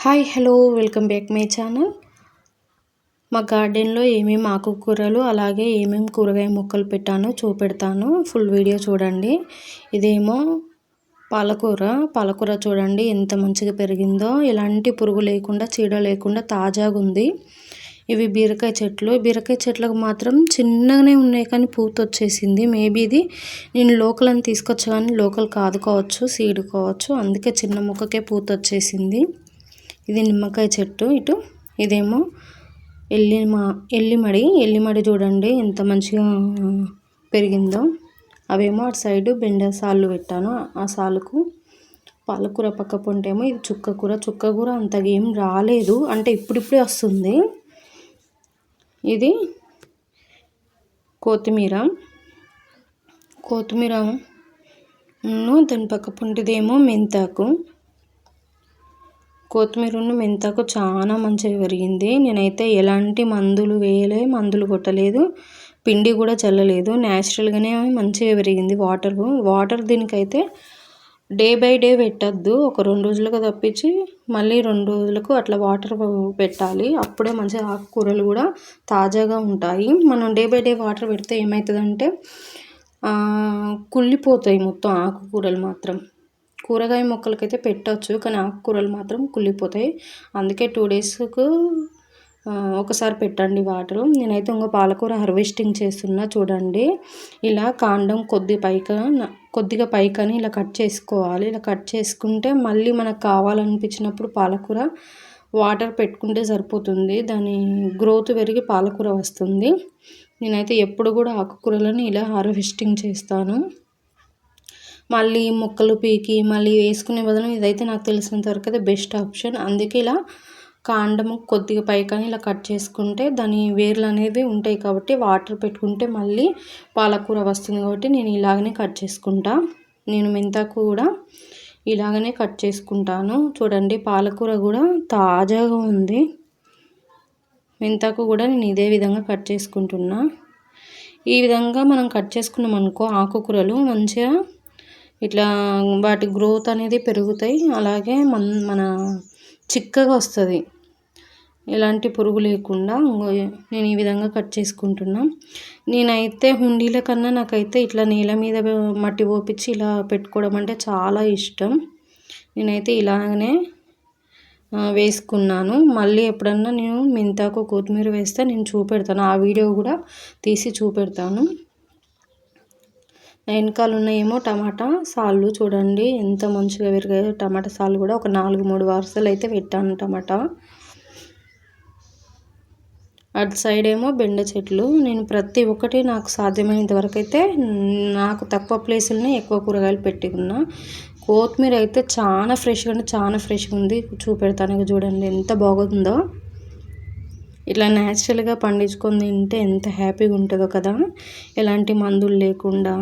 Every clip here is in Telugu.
Hi hello welcome back my channel. మా గార్డెన్లో ఏమేమి ఆకుకూరలు అలాగే ఏమేమి కూరగాయ మొక్కలు పెట్టానో చూపెడతాను. ఫుల్ వీడియో చూడండి. ఇదేమో పాలకూర చూడండి ఎంత మంచిగా పెరిగిందో. ఎలాంటి పురుగు లేకుండా చీడ లేకుండా తాజాగా ఉంది. ఇవి బీరకాయ చెట్లకు మాత్రం చిన్నగానే ఉన్నాయి కానీ పూత వచ్చేసింది. మేబీ ఇది నేను లోకల్ అని తీసుకొచ్చా కానీ లోకల్ కాదు కావచ్చు, సీడ్ కావచ్చు, అందుకే చిన్న మొక్కకే పూత వచ్చేసింది. ఇది నిమ్మకాయ చెట్టు. ఇదేమో ఎల్లిమడి చూడండి ఎంత మంచిగా పెరిగిందో. అవేమో అటు సైడు బెండ సాళ్ళు పెట్టాను. ఆ సాలుకు పాలకూర పక్క పొంటేమో ఇది చుక్కకూర అంతగా ఏం రాలేదు, అంటే ఇప్పుడిప్పుడే వస్తుంది. ఇది కొత్తిమీర దాని పక్క పొంటిదేమో మెంతాకు. కొత్తిమీరను మెంతాకు చాలా మంచిగా పెరిగింది. నేనైతే ఎలాంటి మందులు కొట్టలేదు, పిండి కూడా చల్లలేదు. న్యాచురల్గానే మంచిగా పెరిగింది. వాటర్ దీనికైతే డే బై డే పెట్టద్దు, ఒక 2 రోజులకు తప్పించి మళ్ళీ 2 రోజులకు అట్లా వాటర్ పెట్టాలి. అప్పుడే మంచిగా ఆకుకూరలు కూడా తాజాగా ఉంటాయి. మనం డే బై డే వాటర్ పెడితే ఏమవుతుందంటే కుళ్ళిపోతాయి మొత్తం ఆకుకూరలు మాత్రం. కూరగాయ మొక్కలకైతే పెట్టవచ్చు కానీ ఆకుకూరలు మాత్రం కుళ్ళిపోతాయి. అందుకే 2 డేస్కు ఒకసారి పెట్టండి వాటరు. నేనైతే పాలకూర హార్వెస్టింగ్ చేస్తున్నా చూడండి. ఇలా కాండం కొద్దిగా పైకని ఇలా కట్ చేసుకోవాలి. ఇలా కట్ చేసుకుంటే మళ్ళీ మనకు కావాలనిపించినప్పుడు పాలకూర వాటర్ పెట్టుకుంటే సరిపోతుంది. దాని గ్రోత్ పెరిగి పాలకూర వస్తుంది. నేనైతే ఎప్పుడు కూడా ఆకుకూరలను ఇలా హార్వెస్టింగ్ చేస్తాను. మళ్ళీ మొక్కలు పీకి మళ్ళీ వేసుకునే బదులు ఇదైతే నాకు తెలిసినంత వరకు అయితే బెస్ట్ ఆప్షన్. అందుకే ఇలా కాండము కొద్దిగా పైకని ఇలా కట్ చేసుకుంటే దాని వేర్లు అనేవి ఉంటాయి కాబట్టి వాటర్ పెట్టుకుంటే మళ్ళీ పాలకూర వస్తుంది. కాబట్టి నేను ఇలాగనే కట్ చేసుకుంటా. నేను మెంతాకు కూడా ఇలాగనే కట్ చేసుకుంటాను. చూడండి పాలకూర కూడా తాజాగా ఉంది. మెంతాకు కూడా నేను ఇదే విధంగా కట్ చేసుకుంటున్నా. ఈ విధంగా మనం కట్ చేసుకున్నాం అనుకో ఆకుకూరలు మంచిగా ఇట్లా వాటి గ్రోత్ అనేది పెరుగుతాయి. అలాగే మన చిక్కగా వస్తుంది, ఎలాంటి పురుగు లేకుండా. నేను ఈ విధంగా కట్ చేసుకుంటున్నా. నేనైతే హుండీల కన్నా నాకైతే ఇట్లా నేల మీద మట్టి పోపించి ఇలా పెట్టుకోవడం అంటే చాలా ఇష్టం. నేనైతే ఇలాగనే వేసుకున్నాను. మళ్ళీ ఎప్పుడన్నా నేను మెంతాకు కొత్తిమీర వేస్తే నేను చూపెడతాను, ఆ వీడియో కూడా తీసి చూపెడతాను. వెనకాల ఉన్నాయేమో టమాటా సాళ్ళు చూడండి ఎంత మంచిగా పెరిగాయో. టమాటా సాళ్ళు కూడా ఒక 4-3 వరుసలు అయితే పెట్టాను టమాటా. అటు సైడ్ ఏమో బెండ చెట్లు. నేను ప్రతి ఒక్కటి నాకు సాధ్యమైనంత వరకు అయితే నాకు తక్కువ ప్లేసులనే ఎక్కువ కూరగాయలు పెట్టుకున్నా. కొత్తిమీర అయితే చాలా ఫ్రెష్గా ఉంది. చూపెడతాను చూడండి ఎంత బాగుందో. ఇట్లా న్యాచురల్గా పండించుకొని తింటే ఎంత హ్యాపీగా ఉంటుందో కదా, ఎలాంటి మందులు లేకుండా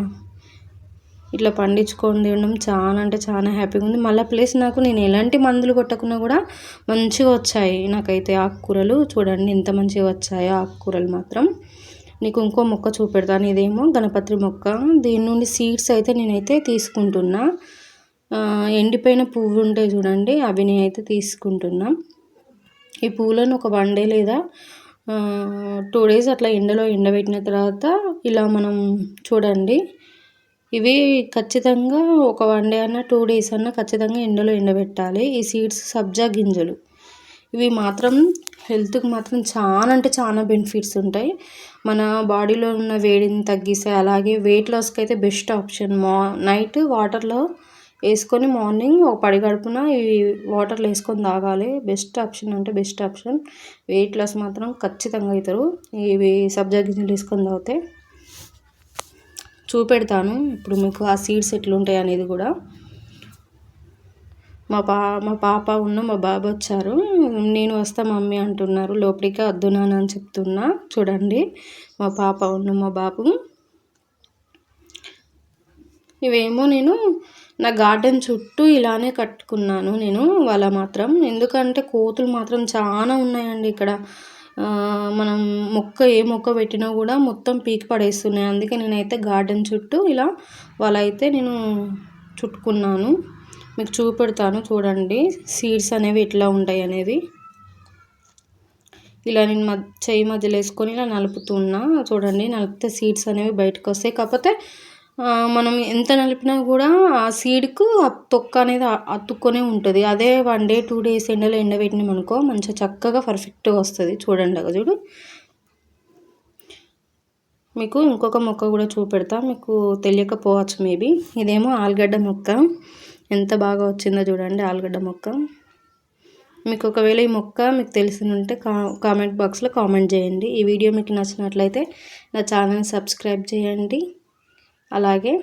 ఇట్లా పండించుకొని తినడం చాలా అంటే చాలా హ్యాపీగా ఉంది. మళ్ళీ ప్లస్ నాకు నేను ఎలాంటి మందులు కొట్టకున్నా కూడా మంచిగా వచ్చాయి నాకైతే ఆకుకూరలు. చూడండి ఎంత మంచిగా వచ్చాయో ఆకుకూరలు మాత్రం. నీకు ఇంకో మొక్క చూపెడతాను. ఇదేమో గణపతి మొక్క. దీని నుండి సీడ్స్ అయితే నేనైతే తీసుకుంటున్నా. ఎండిపోయిన పువ్వు ఉంటాయి చూడండి, అవి నేనైతే తీసుకుంటున్నా. ఈ పువ్వులను ఒక 1 డే లేదా 2 డేస్ అట్లా ఎండలో ఎండబెట్టిన తర్వాత ఇలా మనం చూడండి, ఇవి ఖచ్చితంగా ఒక 1 డే అన్నా 2 డేస్ అన్నా ఖచ్చితంగా ఎండలో ఎండబెట్టాలి. ఈ సీడ్స్ సబ్జా గింజలు ఇవి మాత్రం హెల్త్కి మాత్రం చాలా అంటే చాలా బెనిఫిట్స్ ఉంటాయి. మన బాడీలో ఉన్న వేడిని తగ్గిస్తాయి. అలాగే వెయిట్ లాస్కి అయితే బెస్ట్ ఆప్షన్. నైట్ వాటర్లో వేసుకొని మార్నింగ్ ఒక పడిగడుపున ఈ వాటర్లో వేసుకొని తాగాలి. బెస్ట్ ఆప్షన్ అంటే బెస్ట్ ఆప్షన్. వెయిట్ లాస్ మాత్రం ఖచ్చితంగా అవుతారు ఇవి సబ్జా గింజలు వేసుకొని తాగితే. చూపెడతాను ఇప్పుడు మీకు ఆ సీడ్స్ ఎట్లుంటాయి అనేది కూడా. మా పాప మా బాబు వచ్చారు. నేను వస్తా మమ్మీ అంటున్నారు. లోపలికి వద్దు నాన్న అని చెప్తున్నా. చూడండి మా పాప మా బాబు. ఇవేమో నేను నా గార్డెన్ చుట్టూ ఇలానే కట్టుకున్నాను నేను వాళ్ళ మాత్రం. ఎందుకంటే కోతులు మాత్రం చాలా ఉన్నాయండి ఇక్కడ. మనం ఏ మొక్క పెట్టినా కూడా మొత్తం పీకి పడేస్తున్నాయి. అందుకే నేనైతే గార్డెన్ చుట్టూ ఇలా వాళ్ళైతే నేను చుట్టుకున్నాను. మీకు చూపెడతాను చూడండి సీడ్స్ అనేవి ఎట్లా ఉంటాయి అనేది. ఇలా నేను చెయ్యి మధ్యలో వేసుకొని ఇలా నలుపుతున్నా చూడండి. నలిపితే సీడ్స్ అనేవి బయటకు వస్తాయి. కాకపోతే మనం ఎంత నలిపినా కూడా ఆ సీడ్కు ఆ తొక్క అనేది అతుక్కొనే ఉంటుంది. అదే 1 డే 2 డేస్ ఎండలో ఎండబెట్టినామనుకో మంచిగా చక్కగా పర్ఫెక్ట్గా వస్తుంది. చూడండి అగ చూడు. మీకు ఇంకొక మొక్క కూడా చూపెడతా, మీకు తెలియకపోవచ్చు మేబీ. ఇదేమో ఆలుగడ్డ మొక్క. ఎంత బాగా వచ్చిందో చూడండి ఆలుగడ్డ మొక్క. మీకు ఒకవేళ ఈ మొక్క మీకు తెలిసి ఉంటే కామెంట్ బాక్స్లో కామెంట్ చేయండి. ఈ వీడియో మీకు నచ్చినట్లయితే నా ఛానల్ని సబ్స్క్రైబ్ చేయండి. అలాగే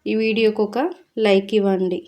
ఈ వీడియోకి ఒక లైక్ ఇవ్వండి.